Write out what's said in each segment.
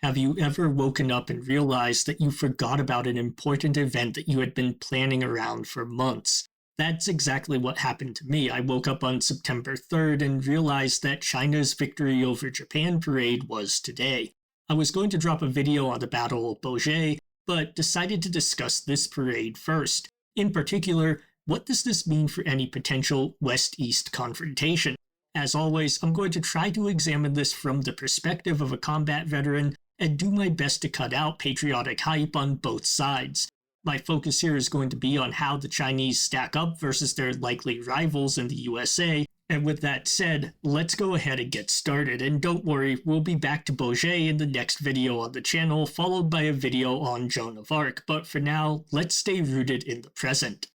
Have you ever woken up and realized that you forgot about an important event that you had been planning around for months? That's exactly what happened to me. I woke up on September 3rd and realized that China's victory over Japan parade was today. I was going to drop a video on the Battle of Beaujeu, but decided to discuss this parade first. In particular, what does this mean for any potential West-East confrontation? As always, I'm going to try to examine this from the perspective of a combat veteran and do my best to cut out patriotic hype on both sides. My focus here is going to be on how the Chinese stack up versus their likely rivals in the USA, and with that said, let's go ahead and get started. And don't worry, we'll be back to Beaujeu in the next video on the channel, followed by a video on Joan of Arc, but for now, let's stay rooted in the present.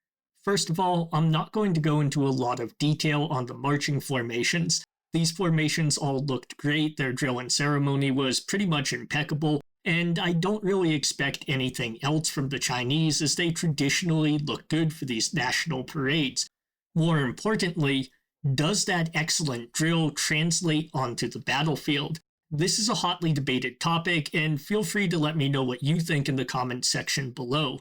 First of all, I'm not going to go into a lot of detail on the marching formations. These formations all looked great, their drill and ceremony was pretty much impeccable, and I don't really expect anything else from the Chinese as they traditionally look good for these national parades. More importantly, does that excellent drill translate onto the battlefield? This is a hotly debated topic, and feel free to let me know what you think in the comments section below.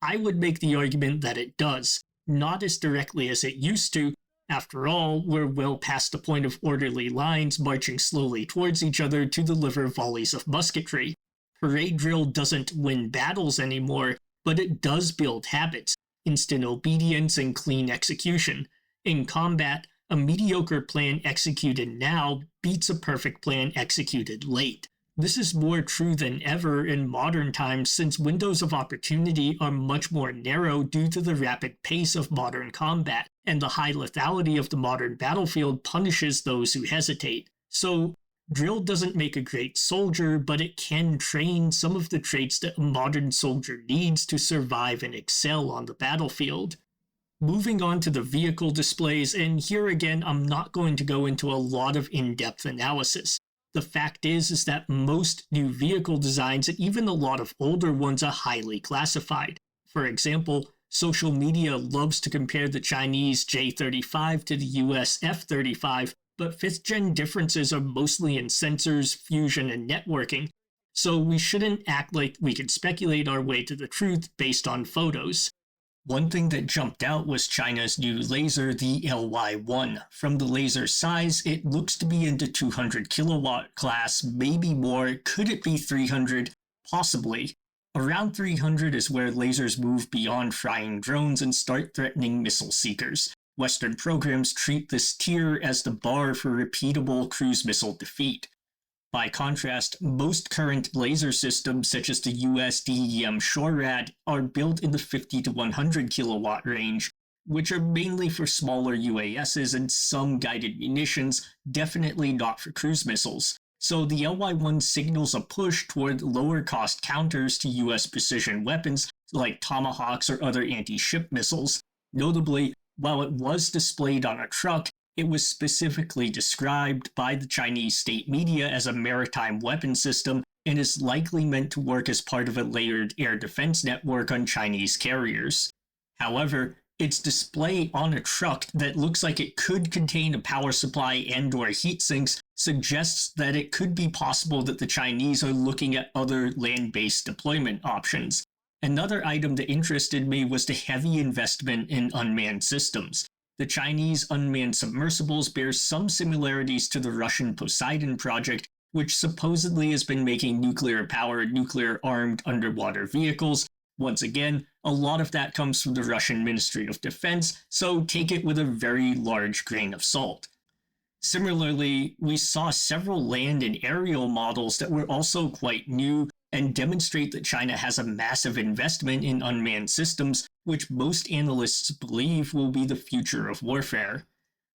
I would make the argument that it does, not as directly as it used to. After all, we're well past the point of orderly lines marching slowly towards each other to deliver volleys of musketry. Parade drill doesn't win battles anymore, but it does build habits, instant obedience, and clean execution. In combat, a mediocre plan executed now beats a perfect plan executed late. This is more true than ever in modern times since windows of opportunity are much more narrow due to the rapid pace of modern combat, and the high lethality of the modern battlefield punishes those who hesitate. So, drill doesn't make a great soldier, but it can train some of the traits that a modern soldier needs to survive and excel on the battlefield. Moving on to the vehicle displays, and here again I'm not going to go into a lot of in-depth analysis. The fact is that most new vehicle designs and even a lot of older ones are highly classified. For example, social media loves to compare the Chinese J-35 to the US F-35, but 5th gen differences are mostly in sensors, fusion, and networking, so we shouldn't act like we can speculate our way to the truth based on photos. One thing that jumped out was China's new laser, the LY-1. From the laser size, it looks to be in the 200 kilowatt class, maybe more. Could it be 300? Possibly. Around 300 is where lasers move beyond flying drones and start threatening missile seekers. Western programs treat this tier as the bar for repeatable cruise missile defeat. By contrast, most current laser systems such as the US M-SHORAD are built in the 50 to 100 kilowatt range, which are mainly for smaller UASs and some guided munitions, definitely not for cruise missiles. So the LY-1 signals a push toward lower cost counters to US precision weapons like Tomahawks or other anti-ship missiles. Notably, while it was displayed on a truck, it was specifically described by the Chinese state media as a maritime weapon system and is likely meant to work as part of a layered air defense network on Chinese carriers. However, its display on a truck that looks like it could contain a power supply and/or heat sinks suggests that it could be possible that the Chinese are looking at other land-based deployment options. Another item that interested me was the heavy investment in unmanned systems. The Chinese unmanned submersibles bear some similarities to the Russian Poseidon project, which supposedly has been making nuclear-powered, nuclear-armed underwater vehicles. Once again, a lot of that comes from the Russian Ministry of Defense, so take it with a very large grain of salt. Similarly, we saw several land and aerial models that were also quite new and demonstrate that China has a massive investment in unmanned systems, which most analysts believe will be the future of warfare.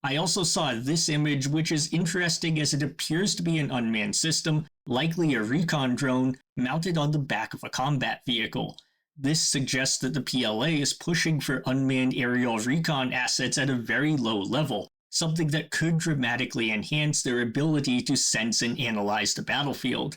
I also saw this image, which is interesting as it appears to be an unmanned system, likely a recon drone, mounted on the back of a combat vehicle. This suggests that the PLA is pushing for unmanned aerial recon assets at a very low level, something that could dramatically enhance their ability to sense and analyze the battlefield.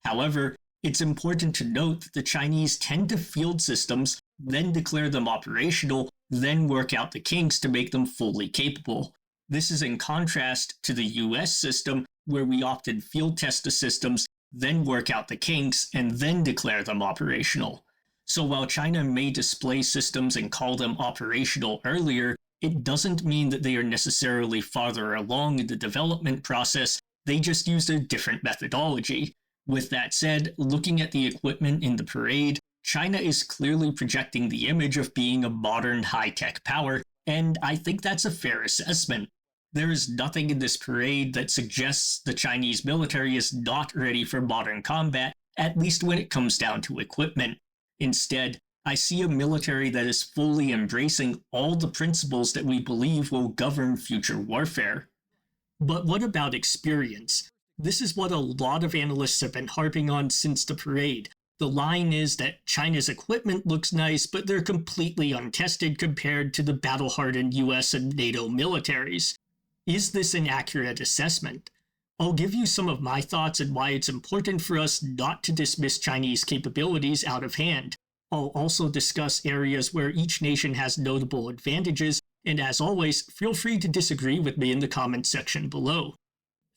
However, it's important to note that the Chinese tend to field systems, then declare them operational, then work out the kinks to make them fully capable. This is in contrast to the US system, where we often field test the systems, then work out the kinks, and then declare them operational. So while China may display systems and call them operational earlier, it doesn't mean that they are necessarily farther along in the development process, they just used a different methodology. With that said, looking at the equipment in the parade, China is clearly projecting the image of being a modern high-tech power, and I think that's a fair assessment. There is nothing in this parade that suggests the Chinese military is not ready for modern combat, at least when it comes down to equipment. Instead, I see a military that is fully embracing all the principles that we believe will govern future warfare. But what about experience? This is what a lot of analysts have been harping on since the parade. The line is that China's equipment looks nice, but they're completely untested compared to the battle-hardened US and NATO militaries. Is this an accurate assessment? I'll give you some of my thoughts and why it's important for us not to dismiss Chinese capabilities out of hand. I'll also discuss areas where each nation has notable advantages, and as always, feel free to disagree with me in the comments section below.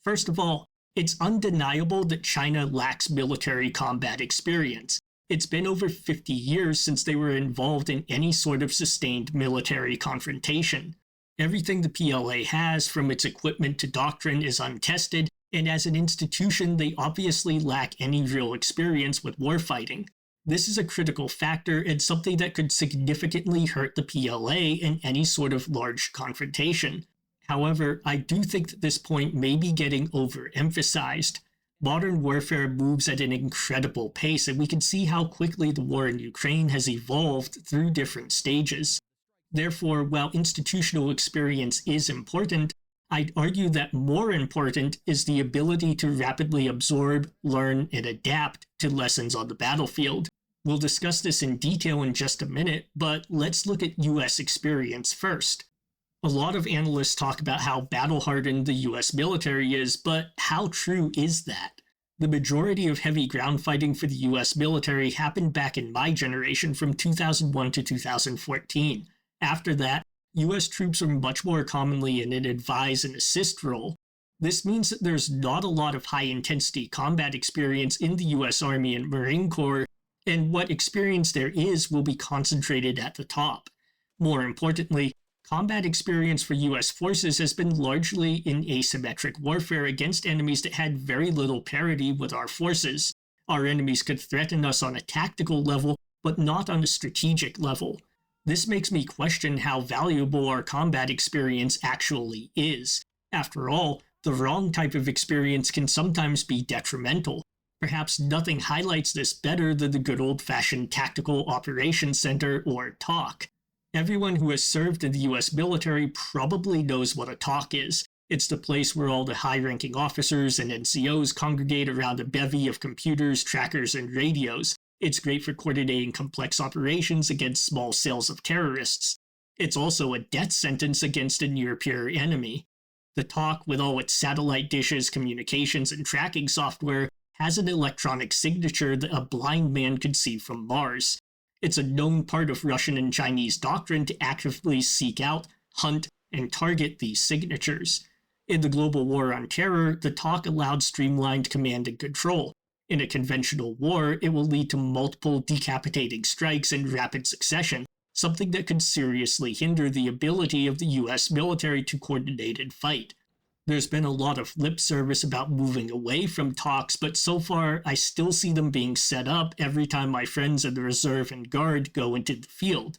First of all, it's undeniable that China lacks military combat experience. It's been over 50 years since they were involved in any sort of sustained military confrontation. Everything the PLA has, from its equipment to doctrine, is untested, and as an institution, they obviously lack any real experience with warfighting. This is a critical factor and something that could significantly hurt the PLA in any sort of large confrontation. However, I do think that this point may be getting overemphasized. Modern warfare moves at an incredible pace, and we can see how quickly the war in Ukraine has evolved through different stages. Therefore, while institutional experience is important, I'd argue that more important is the ability to rapidly absorb, learn, and adapt to lessons on the battlefield. We'll discuss this in detail in just a minute, but let's look at US experience first. A lot of analysts talk about how battle-hardened the US military is, but how true is that? The majority of heavy ground fighting for the US military happened back in my generation from 2001 to 2014. After that, US troops are much more commonly in an advise and assist role. This means that there's not a lot of high-intensity combat experience in the US Army and Marine Corps, and what experience there is will be concentrated at the top. More importantly, combat experience for US forces has been largely in asymmetric warfare against enemies that had very little parity with our forces. Our enemies could threaten us on a tactical level, but not on a strategic level. This makes me question how valuable our combat experience actually is. After all, the wrong type of experience can sometimes be detrimental. Perhaps nothing highlights this better than the good old-fashioned Tactical Operations Center, or TOC. Everyone who has served in the US military probably knows what a TOC is. It's the place where all the high-ranking officers and NCOs congregate around a bevy of computers, trackers, and radios. It's great for coordinating complex operations against small cells of terrorists. It's also a death sentence against a near-peer enemy. The TOC, with all its satellite dishes, communications, and tracking software, has an electronic signature that a blind man could see from Mars. It's a known part of Russian and Chinese doctrine to actively seek out, hunt, and target these signatures. In the global war on terror, the TOC allowed streamlined command and control. In a conventional war, it will lead to multiple decapitating strikes in rapid succession, something that could seriously hinder the ability of the US military to coordinate and fight. There's been a lot of lip service about moving away from TOCs, but so far I still see them being set up every time my friends in the Reserve and Guard go into the field.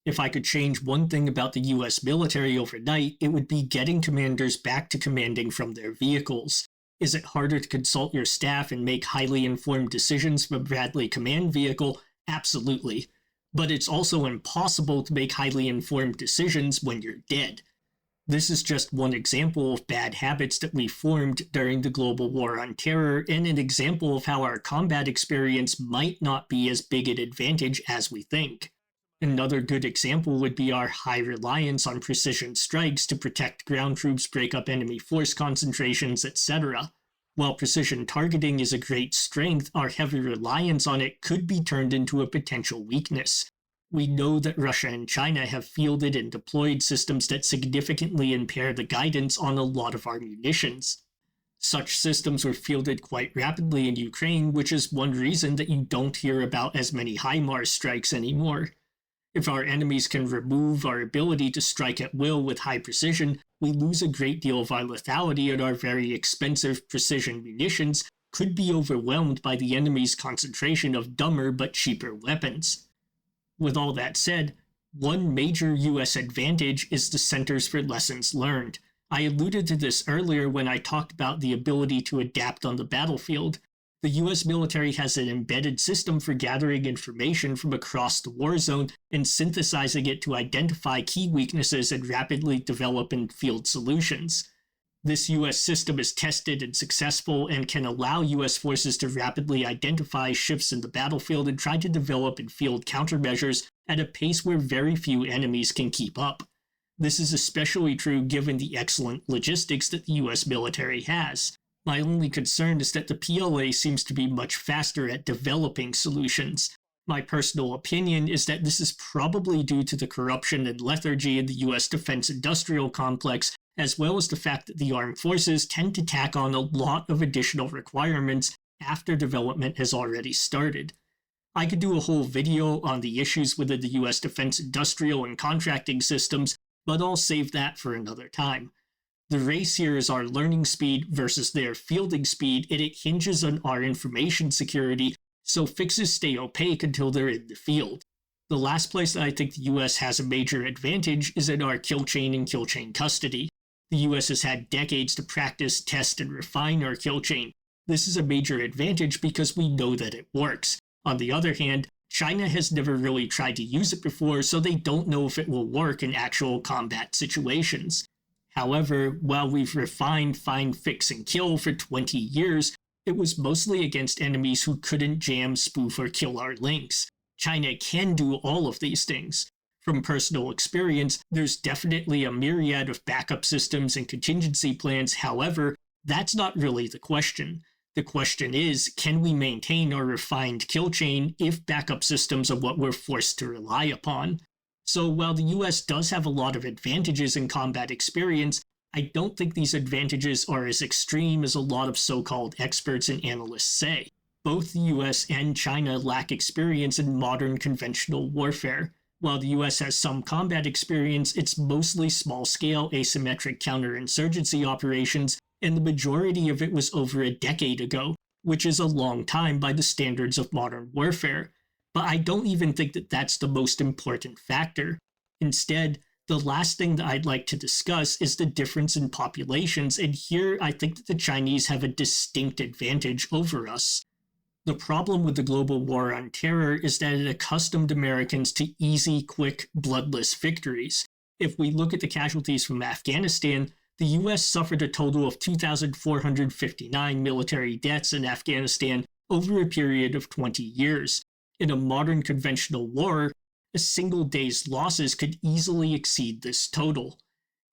If I could change one thing about the US military overnight, it would be getting commanders back to commanding from their vehicles. Is it harder to consult your staff and make highly informed decisions from a Bradley command vehicle? Absolutely. But it's also impossible to make highly informed decisions when you're dead. This is just one example of bad habits that we formed during the global war on terror, and an example of how our combat experience might not be as big an advantage as we think. Another good example would be our high reliance on precision strikes to protect ground troops, break up enemy force concentrations, etc. While precision targeting is a great strength, our heavy reliance on it could be turned into a potential weakness. We know that Russia and China have fielded and deployed systems that significantly impair the guidance on a lot of our munitions. Such systems were fielded quite rapidly in Ukraine, which is one reason that you don't hear about as many HIMARS strikes anymore. If our enemies can remove our ability to strike at will with high precision, we lose a great deal of our lethality, and our very expensive precision munitions could be overwhelmed by the enemy's concentration of dumber but cheaper weapons. With all that said, one major US advantage is the Centers for Lessons Learned. I alluded to this earlier when I talked about the ability to adapt on the battlefield. The US military has an embedded system for gathering information from across the war zone and synthesizing it to identify key weaknesses and rapidly develop in-field solutions. This US system is tested and successful and can allow US forces to rapidly identify shifts in the battlefield and try to develop in-field countermeasures at a pace where very few enemies can keep up. This is especially true given the excellent logistics that the US military has. My only concern is that the PLA seems to be much faster at developing solutions. My personal opinion is that this is probably due to the corruption and lethargy in the US defense industrial complex, as well as the fact that the armed forces tend to tack on a lot of additional requirements after development has already started. I could do a whole video on the issues within the US defense industrial and contracting systems, but I'll save that for another time. The race here is our learning speed versus their fielding speed, and it hinges on our information security, so fixes stay opaque until they're in the field. The last place that I think the US has a major advantage is in our kill chain and kill chain custody. The US has had decades to practice, test, and refine our kill chain. This is a major advantage because we know that it works. On the other hand, China has never really tried to use it before, so they don't know if it will work in actual combat situations. However, while we've refined find, fix, and kill for 20 years, it was mostly against enemies who couldn't jam, spoof, or kill our links. China can do all of these things. From personal experience, there's definitely a myriad of backup systems and contingency plans. However, that's not really the question. The question is, can we maintain our refined kill chain if backup systems are what we're forced to rely upon? So while the US does have a lot of advantages in combat experience, I don't think these advantages are as extreme as a lot of so-called experts and analysts say. Both the US and China lack experience in modern conventional warfare. While the US has some combat experience, it's mostly small-scale asymmetric counterinsurgency operations, and the majority of it was over a decade ago, which is a long time by the standards of modern warfare. But I don't even think that that's the most important factor. Instead, the last thing that I'd like to discuss is the difference in populations, and here I think that the Chinese have a distinct advantage over us. The problem with the global war on terror is that it accustomed Americans to easy, quick, bloodless victories. If we look at the casualties from Afghanistan, the US suffered a total of 2,459 military deaths in Afghanistan over a period of 20 years. In a modern conventional war, a single day's losses could easily exceed this total.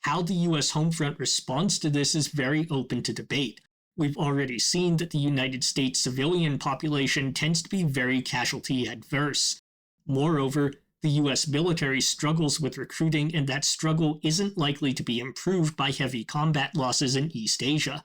How the US Homefront responds to this is very open to debate. We've already seen that the United States civilian population tends to be very casualty adverse. Moreover, the US military struggles with recruiting, and that struggle isn't likely to be improved by heavy combat losses in East Asia.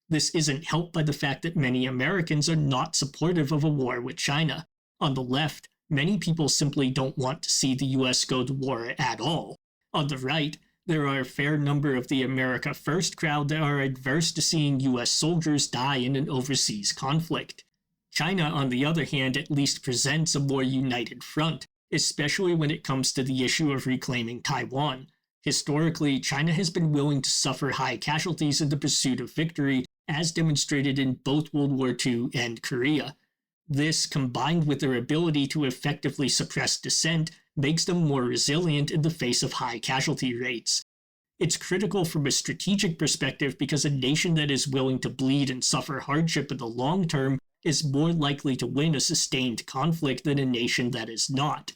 This isn't helped by the fact that many Americans are not supportive of a war with China. On the left, many people simply don't want to see the US go to war at all. On the right, there are a fair number of the America First crowd that are adverse to seeing US soldiers die in an overseas conflict. China, on the other hand, at least presents a more united front, especially when it comes to the issue of reclaiming Taiwan. Historically, China has been willing to suffer high casualties in the pursuit of victory, as demonstrated in both World War II and Korea. This, combined with their ability to effectively suppress dissent, makes them more resilient in the face of high casualty rates. It's critical from a strategic perspective because a nation that is willing to bleed and suffer hardship in the long term is more likely to win a sustained conflict than a nation that is not.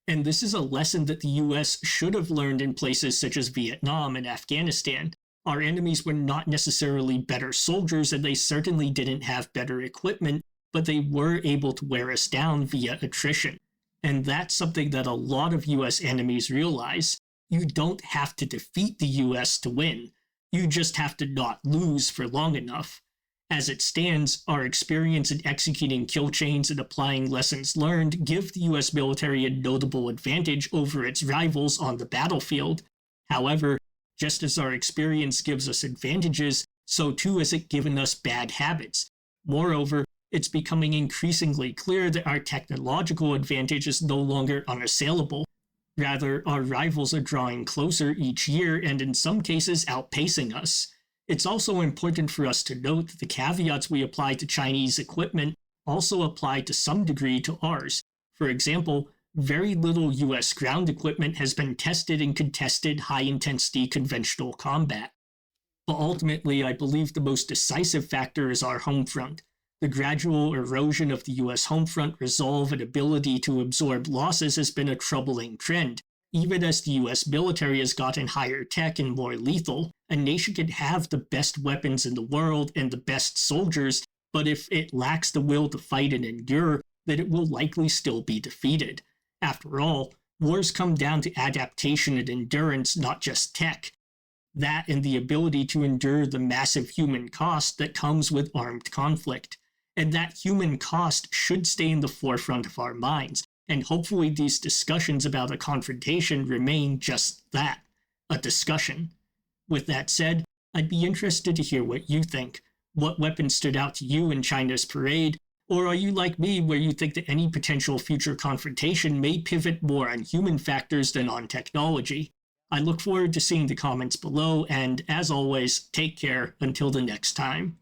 And this is a lesson that the US should have learned in places such as Vietnam and Afghanistan. Our enemies were not necessarily better soldiers, and they certainly didn't have better equipment, but they were able to wear us down via attrition. And that's something that a lot of US enemies realize. You don't have to defeat the US to win. You just have to not lose for long enough. As it stands, our experience in executing kill chains and applying lessons learned give the US military a notable advantage over its rivals on the battlefield. However, just as our experience gives us advantages, so too has it given us bad habits. Moreover, it's becoming increasingly clear that our technological advantage is no longer unassailable. Rather, our rivals are drawing closer each year and in some cases outpacing us. It's also important for us to note that the caveats we apply to Chinese equipment also apply to some degree to ours. For example, very little US ground equipment has been tested in contested high-intensity conventional combat. But ultimately, I believe the most decisive factor is our home front. The gradual erosion of the US home front resolve and ability to absorb losses has been a troubling trend. Even as the US military has gotten higher tech and more lethal, a nation can have the best weapons in the world and the best soldiers, but if it lacks the will to fight and endure, then it will likely still be defeated. After all, wars come down to adaptation and endurance, not just tech. That and the ability to endure the massive human cost that comes with armed conflict. And that human cost should stay in the forefront of our minds. And hopefully these discussions about a confrontation remain just that, a discussion. With that said, I'd be interested to hear what you think. What weapons stood out to you in China's parade? Or are you like me where you think that any potential future confrontation may pivot more on human factors than on technology? I look forward to seeing the comments below, and as always, take care until the next time.